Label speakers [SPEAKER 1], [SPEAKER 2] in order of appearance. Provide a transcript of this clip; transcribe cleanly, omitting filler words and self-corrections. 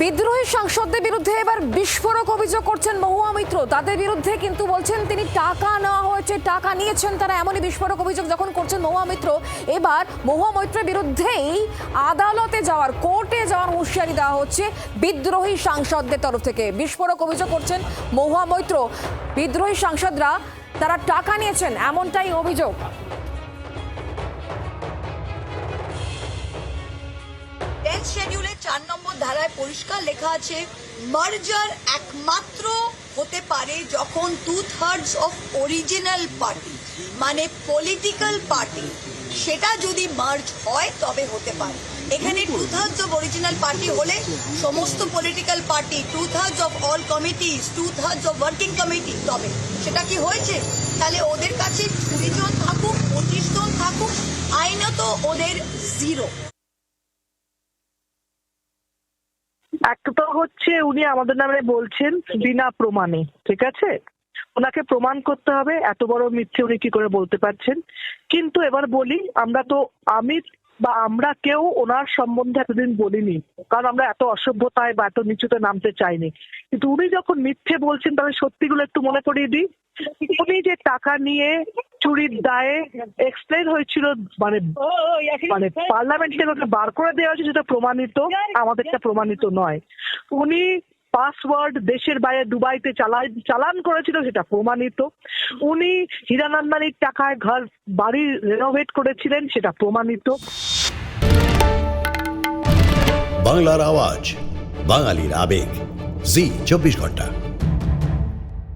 [SPEAKER 1] বিদ্রোহী সাংসদদের বিরুদ্ধে এবার বিস্ফোরক অভিযোগ করছেন মহুয়া মৈত্র। তাদের বিরুদ্ধে কিন্তু বলছেন তিনি টাকা নেওয়া হয়েছে, টাকা নিয়েছেন তারা, এমনই বিস্ফোরক অভিযোগ যখন করছেন মহুয়া মৈত্র। এবার মহুয়া মৈত্রের বিরুদ্ধেই আদালতে যাওয়ার, কোর্টে যাওয়ার হুঁশিয়ারি দেওয়া হচ্ছে বিদ্রোহী সাংসদদের তরফ থেকে। বিস্ফোরক অভিযোগ করছেন মহুয়া মৈত্র, বিদ্রোহী সাংসদরা তারা টাকা নিয়েছেন, এমনটাই অভিযোগ।
[SPEAKER 2] শিডিউলে 4 নম্বর ধারায় পরিষ্কার লেখা আছে, মার্জার একমাত্র হতে পারে যখন 2/3 অফ অরিজিনাল পার্টি মানে পলিটিক্যাল পার্টি সেটা যদি মার্জ হয় তবে হতে পারে। এখানে 2/3 অফ অরিজিনাল পার্টি হলে সমস্ত political party, 2/3 of all committees, 2/3 of working committee, তবে সেটা কি হয়েছে? তাহলে ওদের কাছে 20 জন থাকুক, 25 জন থাকুক, আইনত ওদের 0।
[SPEAKER 3] একটা হচ্ছে উনি আমাদের নামে বলছেন বিনা প্রমাণে, ঠিক আছে, ওনাকে প্রমাণ করতে হবে। এত বড় মিথ্যে উনি কি করে বলতে পারছেন? কিন্তু এবার বলি, আমরা কেউ ওনার সম্বন্ধে এতদিন বলিনি, কারণ আমরা এত অসভ্যতায় বা এত নিচুতে নামতে চাইনি। কিন্তু উনি যখন মিথ্যে বলছেন তাহলে সত্যিগুলো একটু মনে করিয়ে দিই। উনি যে টাকা নিয়ে চুরির দায়ে এক্সপ্লেন হয়েছিল, মানে পার্লামেন্টে ওকে বার করে দেওয়া হয়েছে, সেটা প্রমাণিত, আমাদেরটা প্রমাণিত নয়। উনি পাসওয়ার্ড দেশের বাইরে দুবাইতে চালান করেছিল, সেটা প্রমাণিত। উনি হীরানন্দানির টাকায় বাড়ি রেনোভেট করেছিলেন, সেটা প্রমাণিত।
[SPEAKER 4] বাংলার আওয়াজ, বাঙালির আবেগ, জি 24 ঘন্টা।